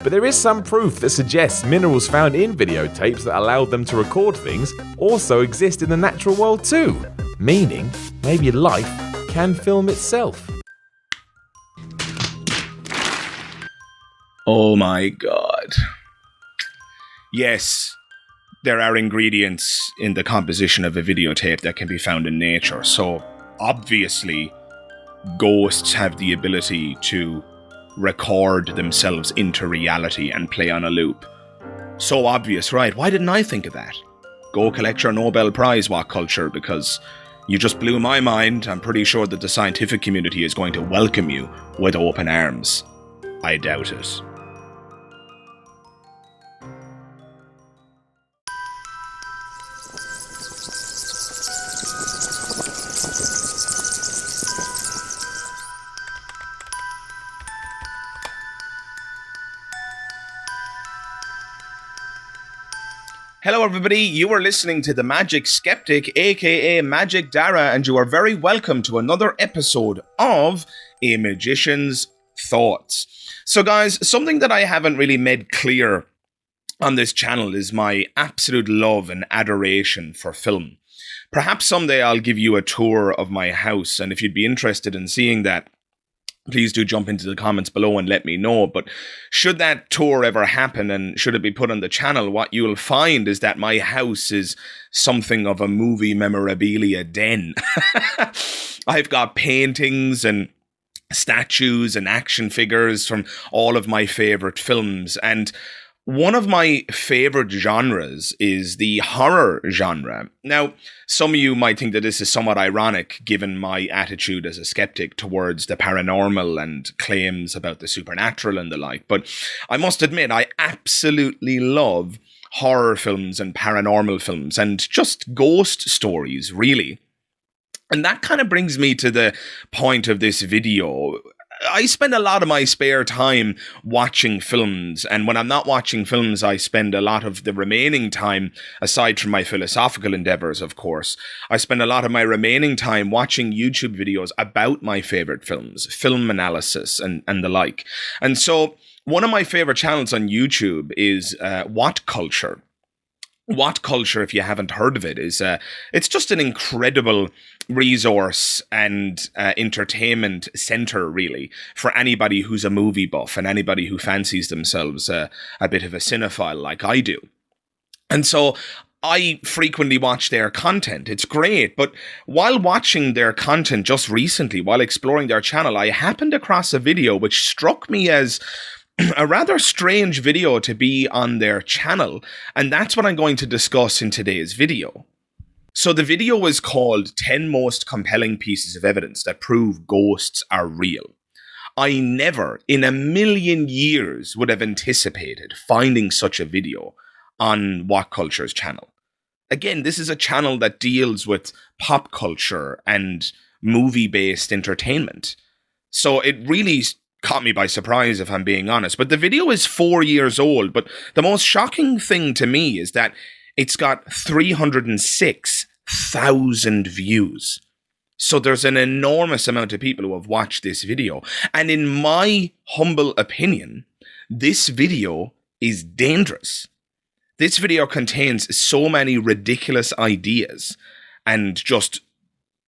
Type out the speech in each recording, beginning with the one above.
But there is some proof that suggests minerals found in videotapes that allowed them to record things also exist in the natural world too. Meaning, maybe life can film itself. Oh my god. Yes, there are ingredients in the composition of a videotape that can be found in nature, so obviously ghosts have the ability to record themselves into reality and play on a loop. So obvious, right? Why didn't I think of that? Go collect your Nobel Prize, What Culture, because you just blew my mind. I'm pretty sure that the scientific community is going to welcome you with open arms. I doubt it. Hello everybody, you are listening to the Magic Skeptic, aka Magic Dara, and you are very welcome to another episode of A Magician's Thoughts. So guys, something that I haven't really made clear on this channel is my absolute love and adoration for film. Perhaps someday I'll give you a tour of my house, and if you'd be interested in seeing that, please do jump into the comments below and let me know. But should that tour ever happen and should it be put on the channel, what you'll find is that my house is something of a movie memorabilia den. I've got paintings and statues and action figures from all of my favorite films. And one of my favorite genres is the horror genre. Now, some of you might think that this is somewhat ironic given my attitude as a skeptic towards the paranormal and claims about the supernatural and the like, but I must admit I absolutely love horror films and paranormal films and just ghost stories, really. And that kind of brings me to the point of this video. I spend a lot of my spare time watching films, and when I'm not watching films, I spend a lot of the remaining time, aside from my philosophical endeavors, of course, I spend a lot of my remaining time watching YouTube videos about my favorite films, film analysis, and the like. And so, one of my favorite channels on YouTube is What Culture. What Culture, if you haven't heard of it, is it's just an incredible resource and entertainment center, really, for anybody who's a movie buff and anybody who fancies themselves a bit of a cinephile like I do. And so I frequently watch their content. It's great. But while watching their content just recently, while exploring their channel, I happened across a video which struck me as a rather strange video to be on their channel, and that's what I'm going to discuss in today's video. So the video was called 10 Most Compelling Pieces of Evidence That Prove Ghosts Are Real. I never in a million years would have anticipated finding such a video on What Culture's channel. Again, this is a channel that deals with pop culture and movie-based entertainment. So it really caught me by surprise, if I'm being honest. But the video is 4 years old, but the most shocking thing to me is that it's got 306,000 views. So there's an enormous amount of people who have watched this video. And in my humble opinion, this video is dangerous. This video contains so many ridiculous ideas and just,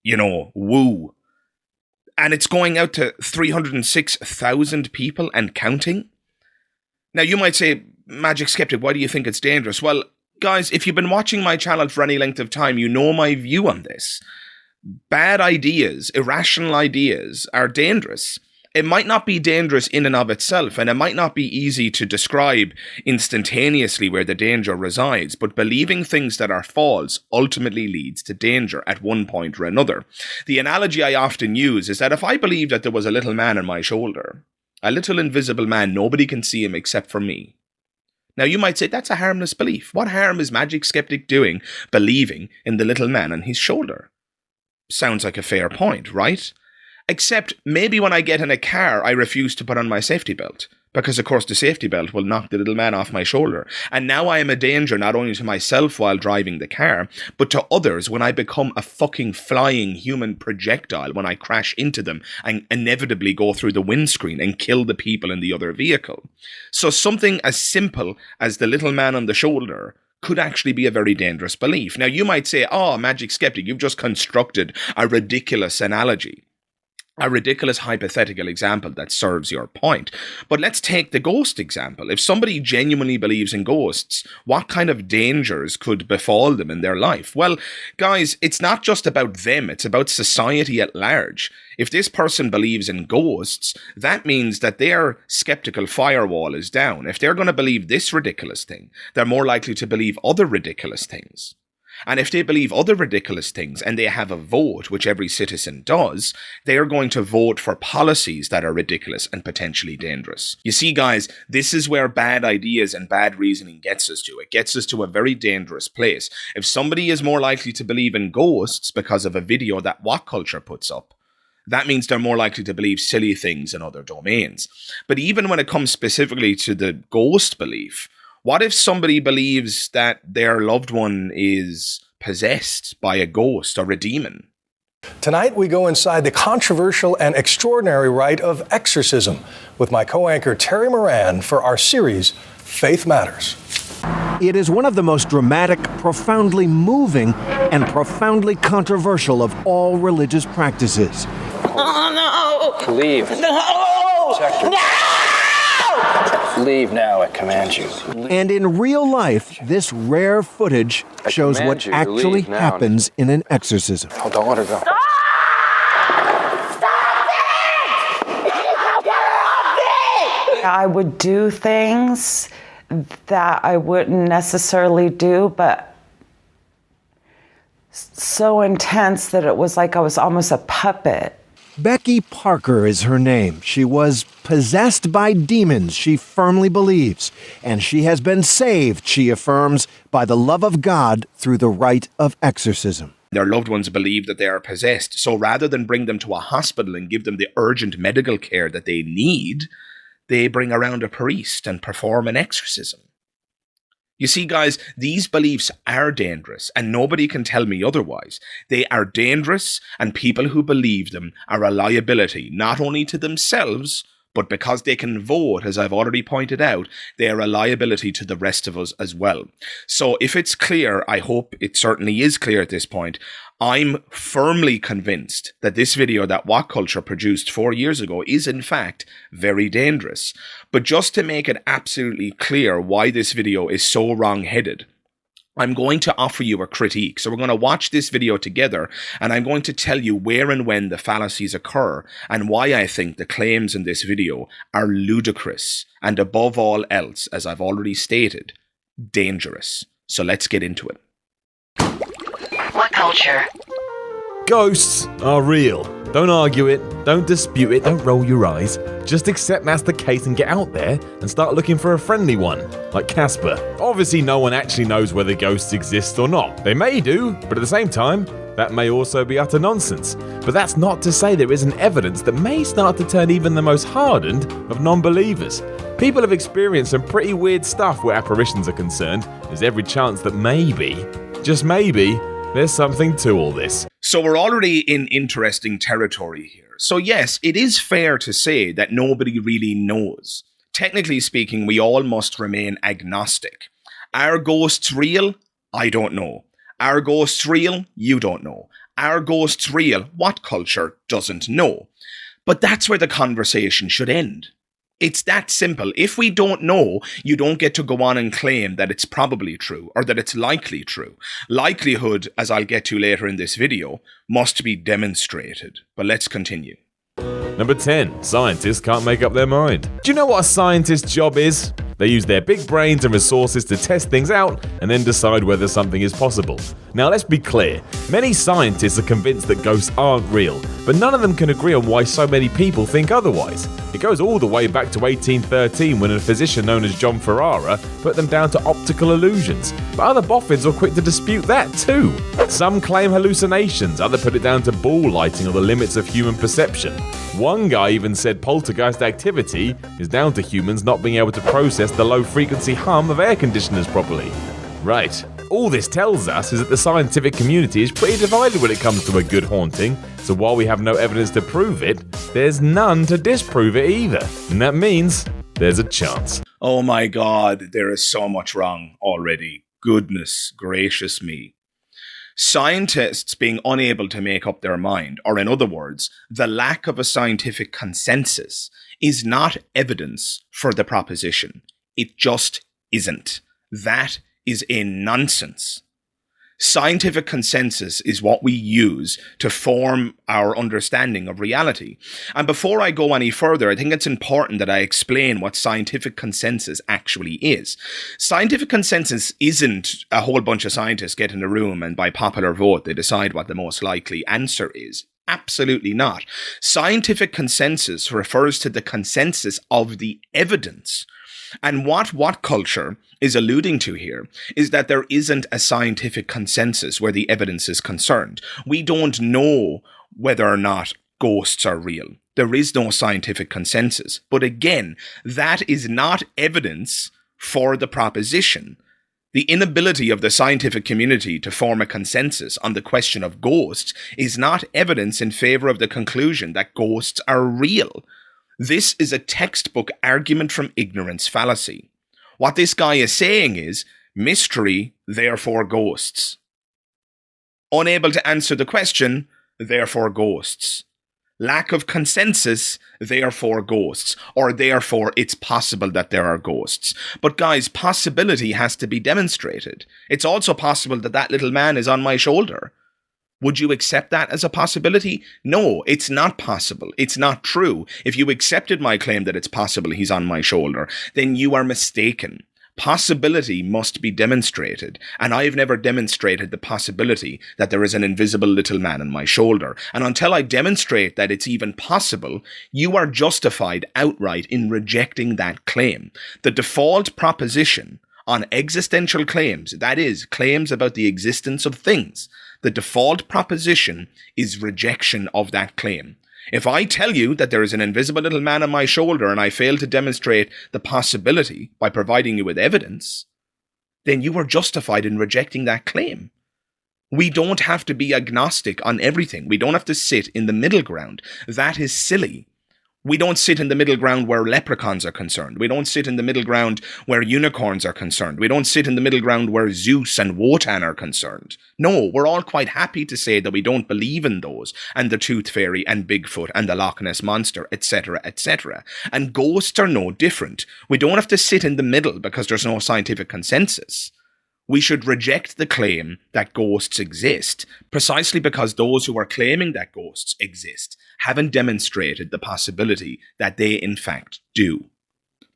woo. And it's going out to 306,000 people and counting. Now, you might say, Magic Skeptic, why do you think it's dangerous? Well, guys, if you've been watching my channel for any length of time, you know my view on this. Bad ideas, irrational ideas are dangerous. It might not be dangerous in and of itself, and it might not be easy to describe instantaneously where the danger resides, but believing things that are false ultimately leads to danger at one point or another. The analogy I often use is that if I believed that there was a little man on my shoulder, a little invisible man, nobody can see him except for me. Now you might say that's a harmless belief. What harm is Magic Skeptic doing believing in the little man on his shoulder? Sounds like a fair point, right? Except maybe when I get in a car, I refuse to put on my safety belt because of course the safety belt will knock the little man off my shoulder. And now I am a danger not only to myself while driving the car, but to others when I become a fucking flying human projectile when I crash into them and inevitably go through the windscreen and kill the people in the other vehicle. So something as simple as the little man on the shoulder could actually be a very dangerous belief. Now you might say, oh, Magic Skeptic, you've just constructed a ridiculous analogy. A ridiculous hypothetical example that serves your point. But let's take the ghost example. If somebody genuinely believes in ghosts, what kind of dangers could befall them in their life? Well, guys, it's not just about them, it's about society at large. If this person believes in ghosts, that means that their skeptical firewall is down. If they're going to believe this ridiculous thing, they're more likely to believe other ridiculous things. And if they believe other ridiculous things and they have a vote, which every citizen does, they are going to vote for policies that are ridiculous and potentially dangerous. You see, guys, this is where bad ideas and bad reasoning gets us to. It gets us to a very dangerous place. If somebody is more likely to believe in ghosts because of a video that What Culture puts up, that means they're more likely to believe silly things in other domains. But even when it comes specifically to the ghost belief, what if somebody believes that their loved one is possessed by a ghost or a demon? Tonight, we go inside the controversial and extraordinary rite of exorcism with my co-anchor Terry Moran for our series, Faith Matters. It is one of the most dramatic, profoundly moving, and profoundly controversial of all religious practices. Oh, no! Leave. No! Protect her. No! Leave now, I command you. And in real life, this rare footage shows command what you to actually leave now. happens in an exorcism. Oh, don't let her go. Stop! Stop it! Get her off me! I would do things that I wouldn't necessarily do, but so intense that it was like I was almost a puppet. Becky Parker is her name. She was possessed by demons, she firmly believes, and she has been saved, she affirms, by the love of God through the rite of exorcism. Their loved ones believe that they are possessed, so rather than bring them to a hospital and give them the urgent medical care that they need, they bring around a priest and perform an exorcism. You see, guys, these beliefs are dangerous, and nobody can tell me otherwise. They are dangerous, and people who believe them are a liability, not only to themselves, but because they can vote, as I've already pointed out, they are a liability to the rest of us as well. So if it's clear, I hope it certainly is clear at this point, I'm firmly convinced that this video that What Culture produced 4 years ago is in fact very dangerous. But just to make it absolutely clear why this video is so wrong-headed, I'm going to offer you a critique. So we're going to watch this video together, and I'm going to tell you where and when the fallacies occur and why I think the claims in this video are ludicrous and, above all else, as I've already stated, dangerous. So let's get into it. What culture? Ghosts are real. Don't argue it, don't dispute it, don't roll your eyes. Just accept that's the case and get out there and start looking for a friendly one, like Casper. Obviously no one actually knows whether ghosts exist or not. They may do, but at the same time, that may also be utter nonsense. But that's not to say there isn't evidence that may start to turn even the most hardened of non-believers. People have experienced some pretty weird stuff where apparitions are concerned. There's every chance that maybe, just maybe, there's something to all this. So we're already in interesting territory here. So yes, it is fair to say that nobody really knows. Technically speaking, we all must remain agnostic. Are ghosts real? I don't know. Are ghosts real? You don't know. Are ghosts real? What culture doesn't know? But that's where the conversation should end. It's that simple. If we don't know, you don't get to go on and claim that it's probably true or that it's likely true. Likelihood, as I'll get to later in this video, must be demonstrated. But let's continue. Number 10. Scientists can't make up their mind. Do you know what a scientist's job is? They use their big brains and resources to test things out and then decide whether something is possible. Now let's be clear, many scientists are convinced that ghosts aren't real, but none of them can agree on why so many people think otherwise. It goes all the way back to 1813 when a physician known as John Ferrara put them down to optical illusions, but other boffins were quick to dispute that too. Some claim hallucinations, others put it down to ball lighting or the limits of human perception. One guy even said poltergeist activity is down to humans not being able to process the low frequency hum of air conditioners properly. Right. All this tells us is that the scientific community is pretty divided when it comes to a good haunting, so while we have no evidence to prove it, there's none to disprove it either. And that means there's a chance. Oh my God, there is so much wrong already. Goodness gracious me. Scientists being unable to make up their mind, or in other words, the lack of a scientific consensus, is not evidence for the proposition. It just isn't. That is a nonsense. Scientific consensus is what we use to form our understanding of reality. And before I go any further, I think it's important that I explain what scientific consensus actually is. Scientific consensus isn't a whole bunch of scientists get in a room and by popular vote they decide what the most likely answer is. Absolutely not. Scientific consensus refers to the consensus of the evidence. And what culture is alluding to here is that there isn't a scientific consensus where the evidence is concerned. We don't know whether or not ghosts are real. There is no scientific consensus. But again, that is not evidence for the proposition. The inability of the scientific community to form a consensus on the question of ghosts is not evidence in favor of the conclusion that ghosts are real. This is a textbook argument from ignorance fallacy. What this guy is saying is, mystery, therefore ghosts. Unable to answer the question, therefore ghosts. Lack of consensus, therefore ghosts. Or therefore it's possible that there are ghosts. But guys, possibility has to be demonstrated. It's also possible that that little man is on my shoulder. Would you accept that as a possibility? No, it's not possible. It's not true. If you accepted my claim that it's possible he's on my shoulder, then you are mistaken. Possibility must be demonstrated, and I've never demonstrated the possibility that there is an invisible little man on my shoulder. And until I demonstrate that it's even possible, you are justified outright in rejecting that claim. The default proposition on existential claims, that is, claims about the existence of things, the default proposition is rejection of that claim. If I tell you that there is an invisible little man on my shoulder and I fail to demonstrate the possibility by providing you with evidence, then you are justified in rejecting that claim. We don't have to be agnostic on everything. We don't have to sit in the middle ground. That is silly. We don't sit in the middle ground where leprechauns are concerned. We don't sit in the middle ground where unicorns are concerned. We don't sit in the middle ground where Zeus and Wotan are concerned. No, we're all quite happy to say that we don't believe in those, and the Tooth Fairy and Bigfoot and the Loch Ness Monster, etc., etc. And ghosts are no different. We don't have to sit in the middle because there's no scientific consensus. We should reject the claim that ghosts exist, precisely because those who are claiming that ghosts exist haven't demonstrated the possibility that they in fact do.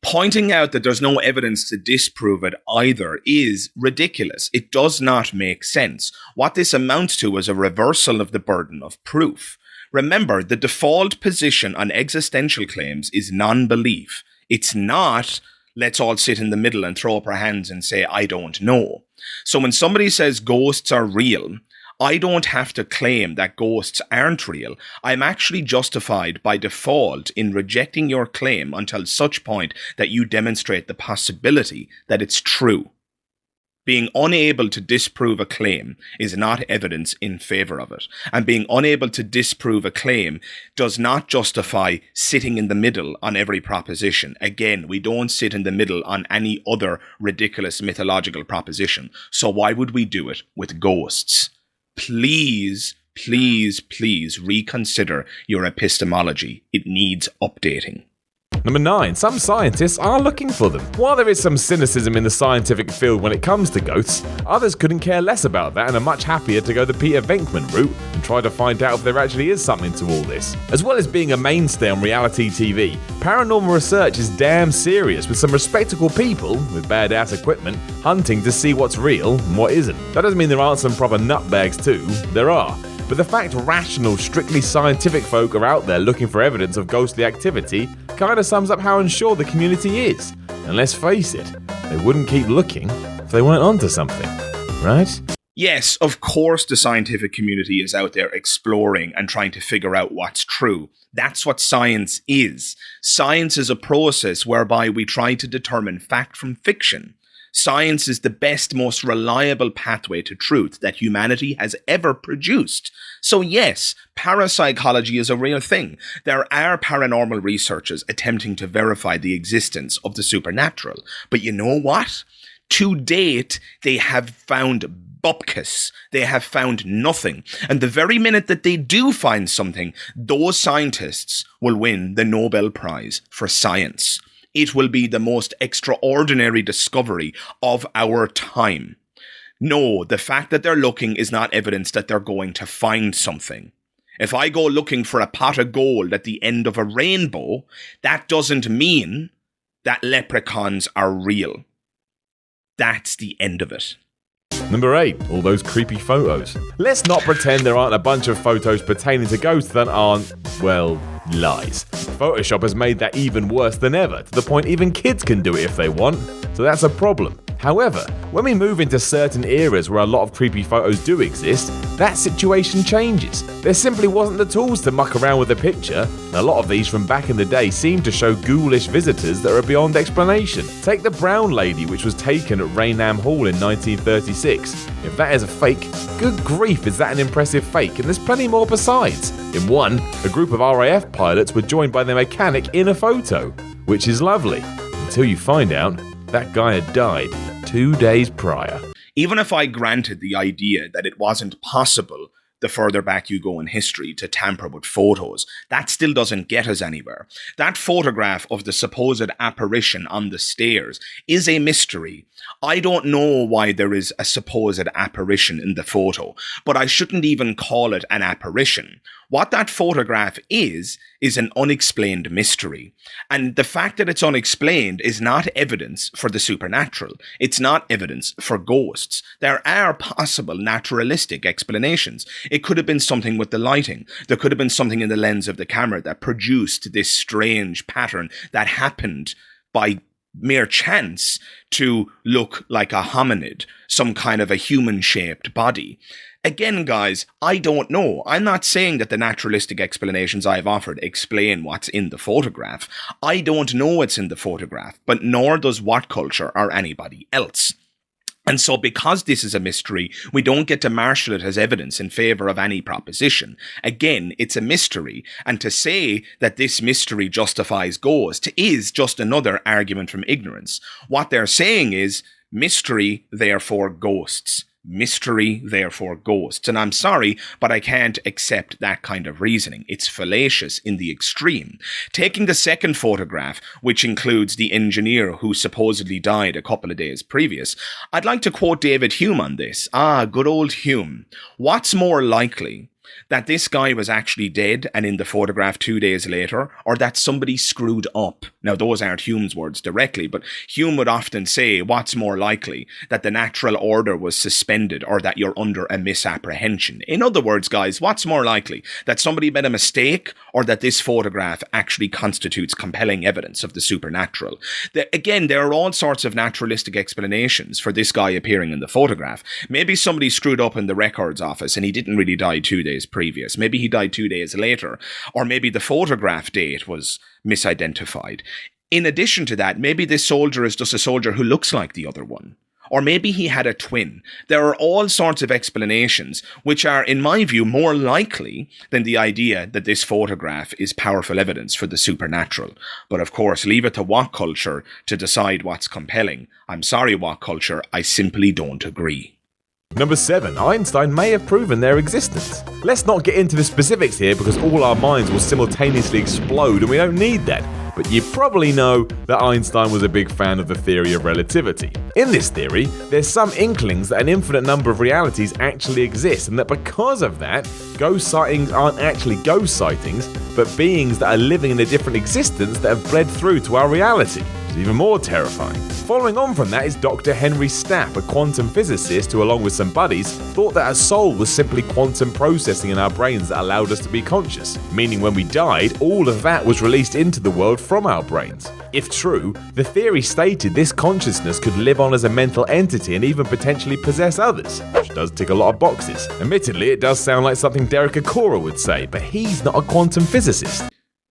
Pointing out that there's no evidence to disprove it either is ridiculous. It does not make sense. What this amounts to is a reversal of the burden of proof. Remember, the default position on existential claims is non-belief. It's not, let's all sit in the middle and throw up our hands and say, I don't know. So when somebody says ghosts are real, I don't have to claim that ghosts aren't real. I'm actually justified by default in rejecting your claim until such point that you demonstrate the possibility that it's true. Being unable to disprove a claim is not evidence in favor of it. And being unable to disprove a claim does not justify sitting in the middle on every proposition. Again, we don't sit in the middle on any other ridiculous mythological proposition. So why would we do it with ghosts? Please, please, please reconsider your epistemology. It needs updating. Number 9. Some scientists are looking for them. While there is some cynicism in the scientific field when it comes to ghosts, others couldn't care less about that and are much happier to go the Peter Venkman route and try to find out if there actually is something to all this. As well as being a mainstay on reality TV, paranormal research is damn serious, with some respectable people, with badass equipment, hunting to see what's real and what isn't. That doesn't mean there aren't some proper nutbags too. There are. But the fact rational, strictly scientific folk are out there looking for evidence of ghostly activity kinda sums up how unsure the community is. And let's face it, they wouldn't keep looking if they weren't onto something, right? Yes, of course the scientific community is out there exploring and trying to figure out what's true. That's what science is. Science is a process whereby we try to determine fact from fiction. Science is the best, most reliable pathway to truth that humanity has ever produced. So yes, parapsychology is a real thing. There are paranormal researchers attempting to verify the existence of the supernatural. But you know what? To date, they have found bupkis. They have found nothing. And the very minute that they do find something, those scientists will win the Nobel Prize for Science. It will be the most extraordinary discovery of our time. No, the fact that they're looking is not evidence that they're going to find something. If I go looking for a pot of gold at the end of a rainbow, that doesn't mean that leprechauns are real. That's the end of it. Number 8. All those creepy photos. Let's not pretend there aren't a bunch of photos pertaining to ghosts that aren't, well, lies. Photoshop has made that even worse than ever, to the point even kids can do it if they want, so that's a problem. However, when we move into certain eras where a lot of creepy photos do exist, that situation changes. There simply wasn't the tools to muck around with the picture, and a lot of these from back in the day seem to show ghoulish visitors that are beyond explanation. Take the Brown Lady, which was taken at Raynham Hall in 1936. If that is a fake, good grief, is that an impressive fake? And there's plenty more besides. In one, a group of RAF pilots were joined by their mechanic in a photo, which is lovely, until you find out that guy had died 2 days prior. Even if I granted the idea that it wasn't possible, the further back you go in history, to tamper with photos, that still doesn't get us anywhere. That photograph of the supposed apparition on the stairs is a mystery. I don't know why there is a supposed apparition in the photo, but I shouldn't even call it an apparition. What that photograph is an unexplained mystery. And the fact that it's unexplained is not evidence for the supernatural. It's not evidence for ghosts. There are possible naturalistic explanations. It could have been something with the lighting. There could have been something in the lens of the camera that produced this strange pattern that happened by mere chance to look like a hominid, some kind of a human-shaped body. Again, guys, I don't know. I'm not saying that the naturalistic explanations I've offered explain what's in the photograph. I don't know what's in the photograph, but nor does What Culture or anybody else. And so because this is a mystery, we don't get to marshal it as evidence in favour of any proposition. Again, it's a mystery, and to say that this mystery justifies ghosts is just another argument from ignorance. What they're saying is, mystery, therefore ghosts. Mystery, therefore ghosts. And I'm sorry, but I can't accept that kind of reasoning. It's fallacious in the extreme. Taking the second photograph, which includes the engineer who supposedly died a couple of days previous, I'd like to quote David Hume on this. Good old Hume. What's more likely? That this guy was actually dead and in the photograph 2 days later, or that somebody screwed up? Now, those aren't Hume's words directly, but Hume would often say, what's more likely? That the natural order was suspended, or that you're under a misapprehension. In other words, guys, what's more likely? That somebody made a mistake, or that this photograph actually constitutes compelling evidence of the supernatural? Again, there are all sorts of naturalistic explanations for this guy appearing in the photograph. Maybe somebody screwed up in the records office and he didn't really die 2 days previous. Maybe he died 2 days later, or maybe the photograph date was misidentified. In addition to that, maybe this soldier is just a soldier who looks like the other one. Or maybe he had a twin. There are all sorts of explanations which are, in my view, more likely than the idea that this photograph is powerful evidence for the supernatural. But of course, leave it to What Culture to decide what's compelling. I'm sorry, What Culture, I simply don't agree. Number 7. Einstein may have proven their existence. Let's not get into the specifics here because all our minds will simultaneously explode and we don't need that. but you probably know that Einstein was a big fan of the theory of relativity. In this theory, there's some inklings that an infinite number of realities actually exist, and that because of that, ghost sightings aren't actually ghost sightings, but beings that are living in a different existence that have bled through to our reality. It's even more terrifying. Following on from that is Dr. Henry Stapp, a quantum physicist who, along with some buddies, thought that our soul was simply quantum processing in our brains that allowed us to be conscious, meaning when we died, all of that was released into the world from our brains. If true, the theory stated this consciousness could live on as a mental entity and even potentially possess others, which does tick a lot of boxes. Admittedly, it does sound like something Derek Acora would say, but he's not a quantum physicist.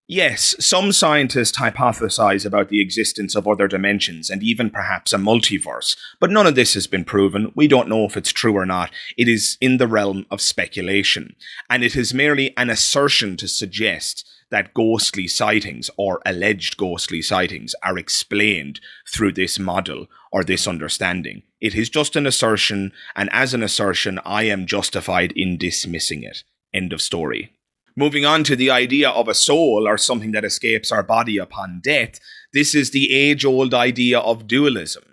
Yes, some scientists hypothesize about the existence of other dimensions and even perhaps a multiverse, but none of this has been proven. We don't know if it's true or not. It is in the realm of speculation, and it is merely an assertion to suggest that ghostly sightings or alleged ghostly sightings are explained through this model or this understanding. It is just an assertion, and as an assertion, I am justified in dismissing it. End of story. Moving on to the idea of a soul or something that escapes our body upon death, this is the age-old idea of dualism.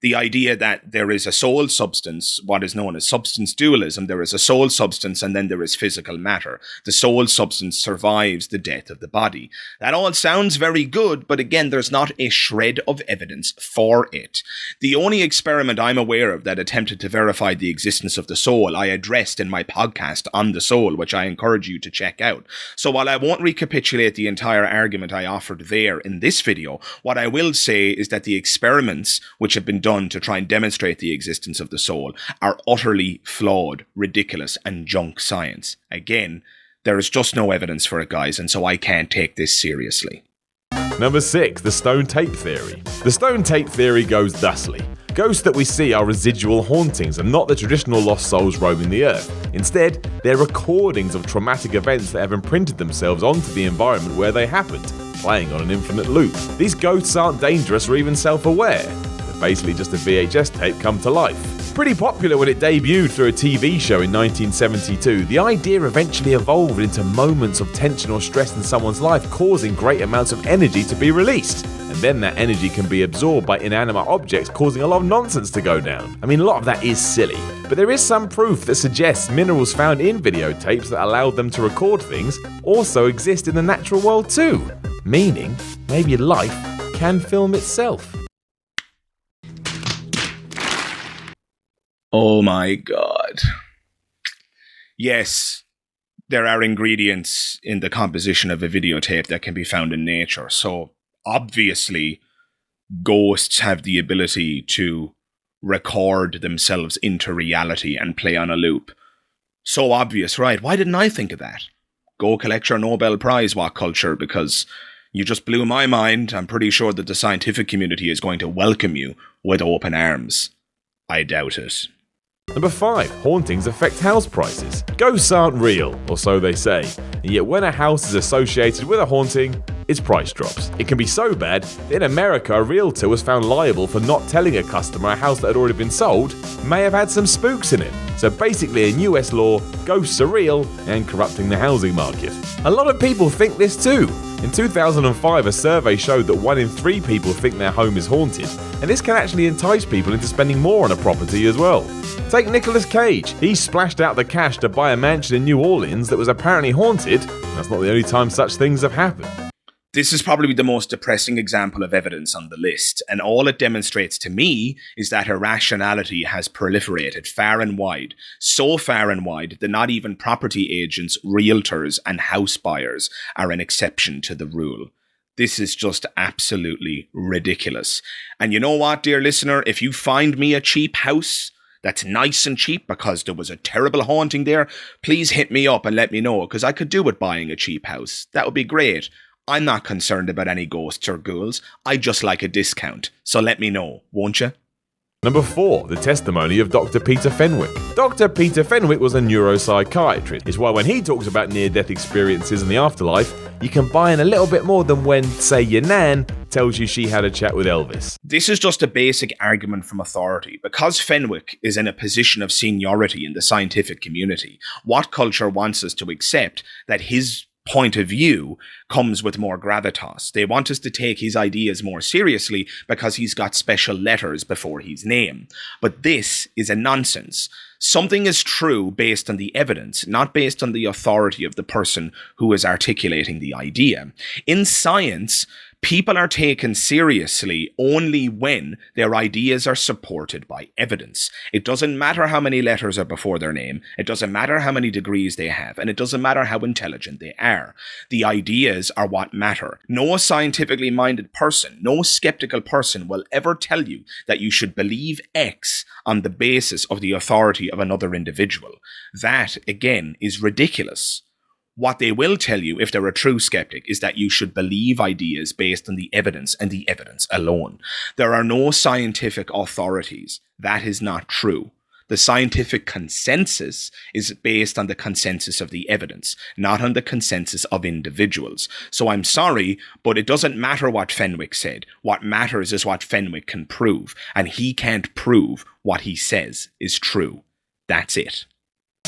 The idea that there is a soul substance, what is known as substance dualism. There is a soul substance and then there is physical matter. The soul substance survives the death of the body. That all sounds very good, but again, there's not a shred of evidence for it. The only experiment I'm aware of that attempted to verify the existence of the soul I addressed in my podcast on the soul, which I encourage you to check out. So while I won't recapitulate the entire argument I offered there in this video, what I will say is that the experiments which have been done to try and demonstrate the existence of the soul are utterly flawed, ridiculous, and junk science. Again, there is just no evidence for it, guys, and so I can't take this seriously. Number 6, the stone tape theory. The stone tape theory goes thusly. Ghosts that we see are residual hauntings and not the traditional lost souls roaming the earth. Instead, they're recordings of traumatic events that have imprinted themselves onto the environment where they happened, playing on an infinite loop. These ghosts aren't dangerous or even self-aware. Basically just a VHS tape come to life. Pretty popular when it debuted through a TV show in 1972, the idea eventually evolved into moments of tension or stress in someone's life, causing great amounts of energy to be released. And then that energy can be absorbed by inanimate objects, causing a lot of nonsense to go down. I mean, a lot of that is silly, but there is some proof that suggests minerals found in videotapes that allowed them to record things also exist in the natural world too. Meaning, maybe life can film itself. Oh my God. Yes, there are ingredients in the composition of a videotape that can be found in nature. So obviously, ghosts have the ability to record themselves into reality and play on a loop. So obvious, right? Why didn't I think of that? Go collect your Nobel Prize, What Culture, because you just blew my mind. I'm pretty sure that the scientific community is going to welcome you with open arms. I doubt it. Number 5. Hauntings affect house prices. Ghosts aren't real, or so they say, and yet when a house is associated with a haunting, its price drops. It can be so bad that in America a realtor was found liable for not telling a customer a house that had already been sold may have had some spooks in it. So basically in US law, ghosts are real and corrupting the housing market. A lot of people think this too. In 2005, a survey showed that 1 in 3 people think their home is haunted, and this can actually entice people into spending more on a property as well. Take Nicolas Cage. He splashed out the cash to buy a mansion in New Orleans that was apparently haunted. That's not the only time such things have happened. This is probably the most depressing example of evidence on the list, and all it demonstrates to me is that irrationality has proliferated far and wide, so far and wide that not even property agents, realtors, and house buyers are an exception to the rule. This is just absolutely ridiculous. And you know what, dear listener, if you find me a cheap house that's nice and cheap because there was a terrible haunting there, please hit me up and let me know, because I could do with buying a cheap house. That would be great. I'm not concerned about any ghosts or ghouls. I just like a discount. So let me know, won't you? Number 4. The testimony of Dr. Peter Fenwick. Dr. Peter Fenwick was a neuropsychiatrist. It's why when he talks about near-death experiences in the afterlife, you can buy in a little bit more than when, say, your nan tells you she had a chat with Elvis. This is just a basic argument from authority. Because Fenwick is in a position of seniority in the scientific community, What Culture wants us to accept that his point of view comes with more gravitas. They want us to take his ideas more seriously because he's got special letters before his name. But this is a nonsense. Something is true based on the evidence, not based on the authority of the person who is articulating the idea. In science, people are taken seriously only when their ideas are supported by evidence. It doesn't matter how many letters are before their name, it doesn't matter how many degrees they have, and it doesn't matter how intelligent they are. The ideas are what matter. No scientifically minded person, no skeptical person will ever tell you that you should believe X on the basis of the authority of another individual. That, again, is ridiculous. What they will tell you, if they're a true skeptic, is that you should believe ideas based on the evidence and the evidence alone. There are no scientific authorities. That is not true. The scientific consensus is based on the consensus of the evidence, not on the consensus of individuals. So I'm sorry, but it doesn't matter what Fenwick said. What matters is what Fenwick can prove, and he can't prove what he says is true. That's it.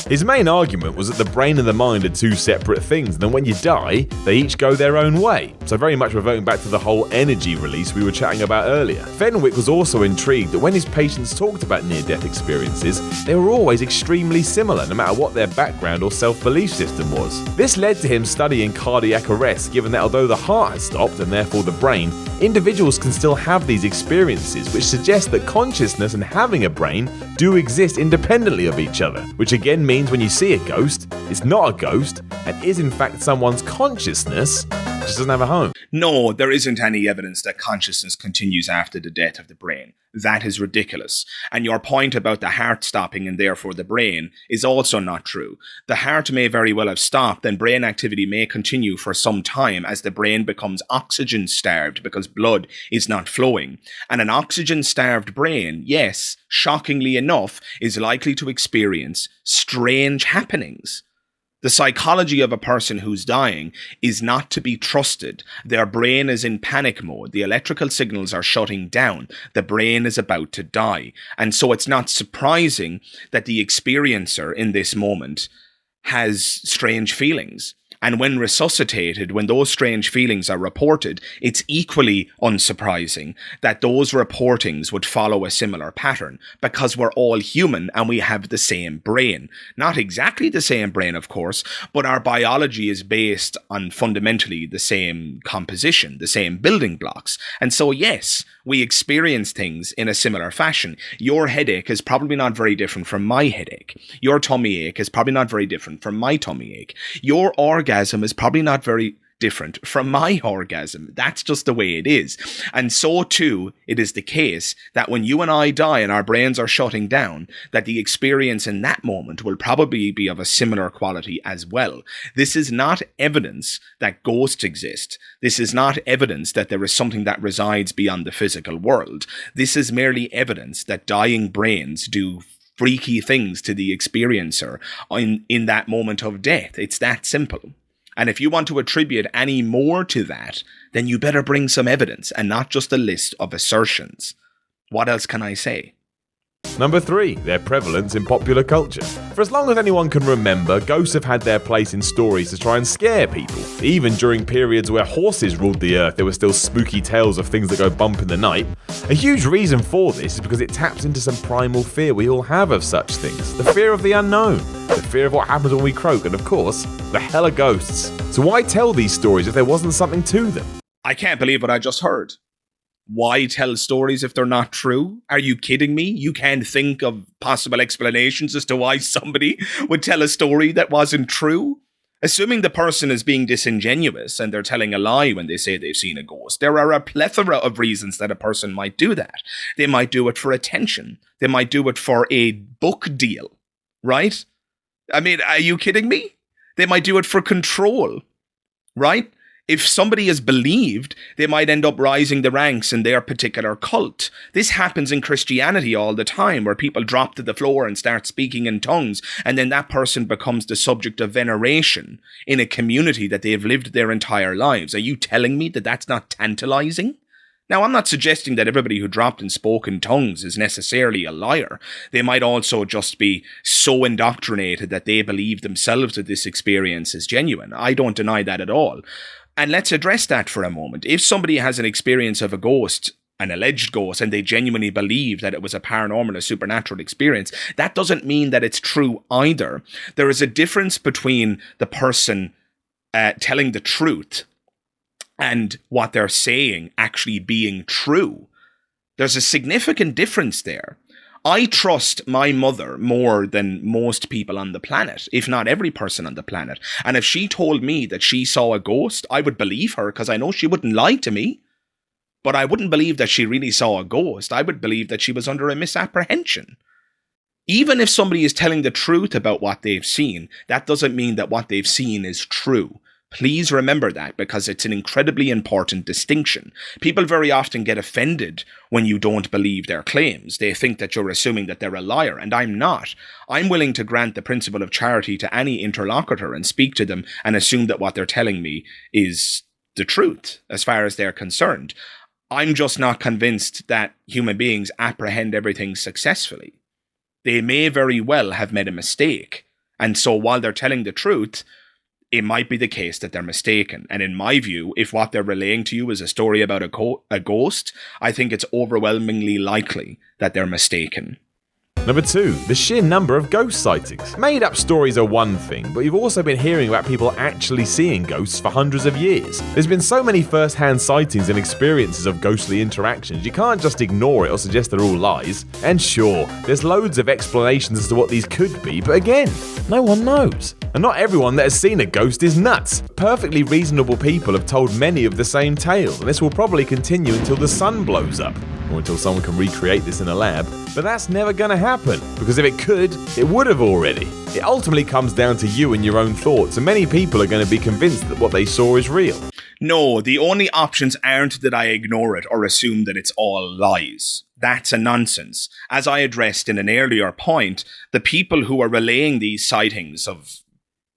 His main argument was that the brain and the mind are two separate things, and then when you die, they each go their own way. So very much reverting back to the whole energy release we were chatting about earlier. Fenwick was also intrigued that when his patients talked about near-death experiences, they were always extremely similar, no matter what their background or self-belief system was. This led to him studying cardiac arrest, given that although the heart has stopped, and therefore the brain, individuals can still have these experiences, which suggests that consciousness and having a brain do exist independently of each other, which again means when you see a ghost, it's not a ghost and is in fact someone's consciousness, just doesn't have a home. No, there isn't any evidence that consciousness continues after the death of the brain. That is ridiculous. And your point about the heart stopping and therefore the brain is also not true. The heart may very well have stopped and brain activity may continue for some time as the brain becomes oxygen starved because blood is not flowing. And an oxygen starved brain, yes, shockingly enough, is likely to experience strange happenings. The psychology of a person who's dying is not to be trusted. Their brain is in panic mode. The electrical signals are shutting down. The brain is about to die. And so it's not surprising that the experiencer in this moment has strange feelings. And when resuscitated, when those strange feelings are reported, it's equally unsurprising that those reportings would follow a similar pattern because we're all human and we have the same brain. Not exactly the same brain, of course, but our biology is based on fundamentally the same composition, the same building blocks. And so, yes, we experience things in a similar fashion. Your headache is probably not very different from my headache. Your tummy ache is probably not very different from my tummy ache. Your orgasm is probably not very different from my orgasm. That's just the way it is. And so too, it is the case that when you and I die and our brains are shutting down, that the experience in that moment will probably be of a similar quality as well. This is not evidence that ghosts exist. This is not evidence that there is something that resides beyond the physical world. This is merely evidence that dying brains do freaky things to the experiencer in that moment of death. It's that simple. And if you want to attribute any more to that, then you better bring some evidence and not just a list of assertions. What else can I say? Number 3, their prevalence in popular culture. For as long as anyone can remember, ghosts have had their place in stories to try and scare people. Even during periods where horses ruled the earth, there were still spooky tales of things that go bump in the night. A huge reason for this is because it taps into some primal fear we all have of such things. The fear of the unknown, the fear of what happens when we croak, and of course, the hell of ghosts. So why tell these stories if there wasn't something to them? I can't believe what I just heard. Why tell stories if they're not true? Are you kidding me? You can't think of possible explanations as to why somebody would tell a story that wasn't true? Assuming the person is being disingenuous and they're telling a lie when they say they've seen a ghost, there are a plethora of reasons that a person might do that. They might do it for attention. They might do it for a book deal, right? I mean, are you kidding me? They might do it for control, right? If somebody is believed, they might end up rising the ranks in their particular cult. This happens in Christianity all the time, where people drop to the floor and start speaking in tongues, and then that person becomes the subject of veneration in a community that they've lived their entire lives. Are you telling me that that's not tantalizing? Now, I'm not suggesting that everybody who dropped and spoke in tongues is necessarily a liar. They might also just be so indoctrinated that they believe themselves that this experience is genuine. I don't deny that at all. And let's address that for a moment. If somebody has an experience of a ghost, an alleged ghost, and they genuinely believe that it was a paranormal, a supernatural experience, that doesn't mean that it's true either. There is a difference between the person telling the truth and what they're saying actually being true. There's a significant difference there. I trust my mother more than most people on the planet, if not every person on the planet. And if she told me that she saw a ghost, I would believe her because I know she wouldn't lie to me. But I wouldn't believe that she really saw a ghost. I would believe that she was under a misapprehension. Even if somebody is telling the truth about what they've seen, that doesn't mean that what they've seen is true. Please remember that, because it's an incredibly important distinction. People very often get offended when you don't believe their claims. They think that you're assuming that they're a liar, and I'm not. I'm willing to grant the principle of charity to any interlocutor and speak to them and assume that what they're telling me is the truth as far as they're concerned. I'm just not convinced that human beings apprehend everything successfully. They may very well have made a mistake, and so while they're telling the truth, it might be the case that they're mistaken. And in my view, if what they're relaying to you is a story about a ghost, I think it's overwhelmingly likely that they're mistaken. Number 2, the sheer number of ghost sightings. Made up stories are one thing, but you've also been hearing about people actually seeing ghosts for hundreds of years. There's been so many first-hand sightings and experiences of ghostly interactions, you can't just ignore it or suggest they're all lies. And sure, there's loads of explanations as to what these could be, but again, no one knows. And not everyone that has seen a ghost is nuts. Perfectly reasonable people have told many of the same tales, and this will probably continue until the sun blows up, or until someone can recreate this in a lab. But that's never going to happen, because if it could, it would have already. It ultimately comes down to you and your own thoughts, and many people are going to be convinced that what they saw is real. No, the only options aren't that I ignore it or assume that it's all lies. That's a nonsense. As I addressed in an earlier point, the people who are relaying these sightings of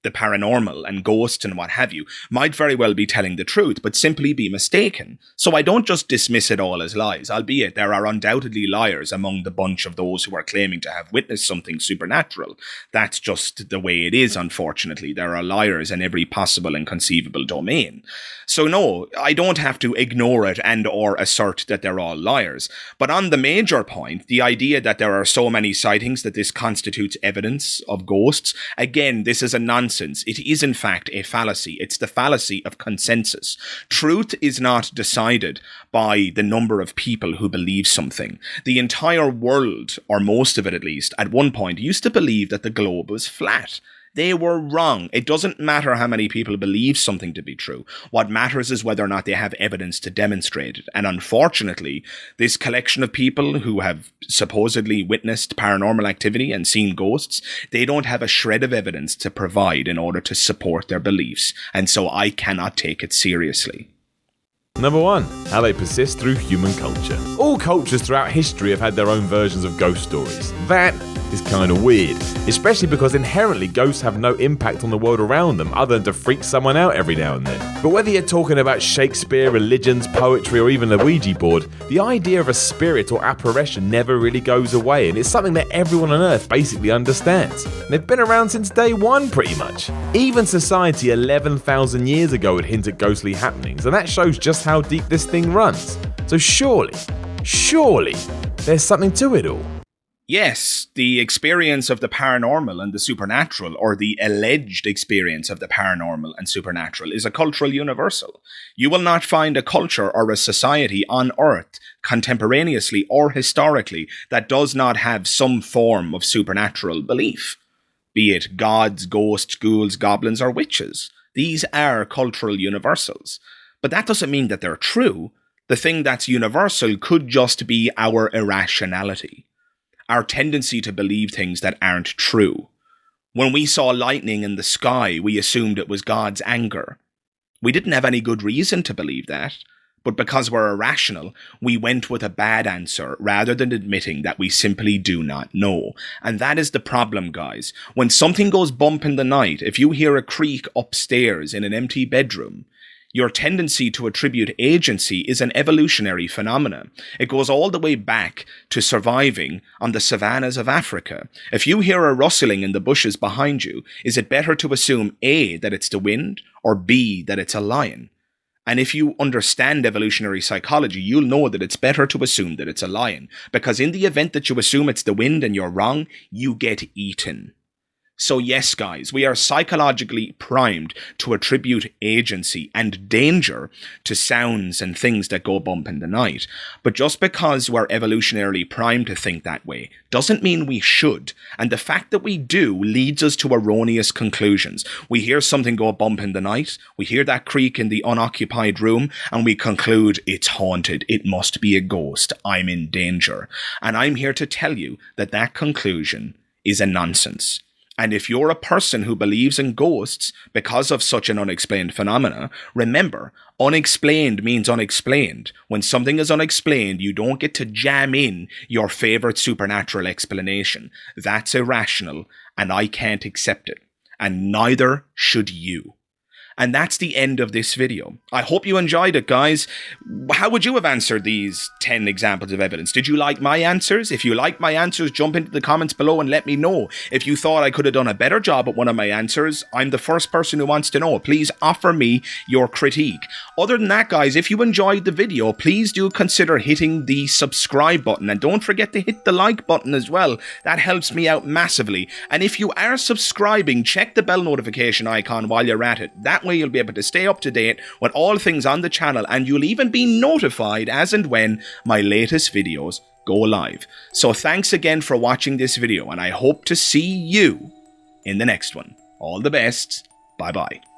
the paranormal and ghosts and what have you might very well be telling the truth, but simply be mistaken. So I don't just dismiss it all as lies, albeit there are undoubtedly liars among the bunch of those who are claiming to have witnessed something supernatural. That's just the way it is, unfortunately. There are liars in every possible and conceivable domain. So no, I don't have to ignore it and or assert that they're all liars. But on the major point, the idea that there are so many sightings that this constitutes evidence of ghosts, again, this is a nonsense. It is in fact a fallacy. It's the fallacy of consensus. Truth is not decided by the number of people who believe something. The entire world, or most of it at least, at one point used to believe that the globe was flat. They were wrong. It doesn't matter how many people believe something to be true. What matters is whether or not they have evidence to demonstrate it. And unfortunately, this collection of people who have supposedly witnessed paranormal activity and seen ghosts, they don't have a shred of evidence to provide in order to support their beliefs. And so I cannot take it seriously. Number 1, how they persist through human culture. All cultures throughout history have had their own versions of ghost stories. That is kind of weird, especially because inherently ghosts have no impact on the world around them other than to freak someone out every now and then. But whether you're talking about Shakespeare, religions, poetry, or even the Ouija board, the idea of a spirit or apparition never really goes away, and it's something that everyone on Earth basically understands. And they've been around since day one, pretty much. Even society 11,000 years ago would hint at ghostly happenings, and that shows just how deep this thing runs. So surely, there's something to it all. Yes, the experience of the paranormal and the supernatural, or the alleged experience of the paranormal and supernatural, is a cultural universal. You will not find a culture or a society on Earth, contemporaneously or historically, that does not have some form of supernatural belief. Be it gods, ghosts, ghouls, goblins, or witches. These are cultural universals. But that doesn't mean that they're true. The thing that's universal could just be our irrationality. Our tendency to believe things that aren't true. When we saw lightning in the sky, we assumed it was God's anger. We didn't have any good reason to believe that, but because we're irrational, we went with a bad answer rather than admitting that we simply do not know. And that is the problem, guys. When something goes bump in the night, if you hear a creak upstairs in an empty bedroom, Your tendency to attribute agency is an evolutionary phenomenon. It goes all the way back to surviving on the savannas of Africa. If you hear a rustling in the bushes behind you, is it better to assume A, that it's the wind, or B, that it's a lion? And if you understand evolutionary psychology, you'll know that it's better to assume that it's a lion, because in the event that you assume it's the wind and you're wrong, you get eaten. So yes, guys, we are psychologically primed to attribute agency and danger to sounds and things that go bump in the night. But just because we're evolutionarily primed to think that way doesn't mean we should. And the fact that we do leads us to erroneous conclusions. We hear something go bump in the night, we hear that creak in the unoccupied room, and we conclude it's haunted, it must be a ghost, I'm in danger. And I'm here to tell you that that conclusion is a nonsense. And if you're a person who believes in ghosts because of such an unexplained phenomena, remember, unexplained means unexplained. When something is unexplained, you don't get to jam in your favorite supernatural explanation. That's irrational, and I can't accept it. And neither should you. And that's the end of this video. I hope you enjoyed it, guys. How would you have answered these 10 examples of evidence? Did you like my answers? If you like my answers, jump into the comments below and let me know. If you thought I could have done a better job at one of my answers, I'm the first person who wants to know. Please offer me your critique. Other than that, guys, if you enjoyed the video, please do consider hitting the subscribe button. And don't forget to hit the like button as well. That helps me out massively. And if you are subscribing, check the bell notification icon while you're at it. That way you'll be able to stay up to date with all things on the channel, and you'll even be notified as and when my latest videos go live. So thanks again for watching this video, and I hope to see you in the next one. All the best. Bye bye.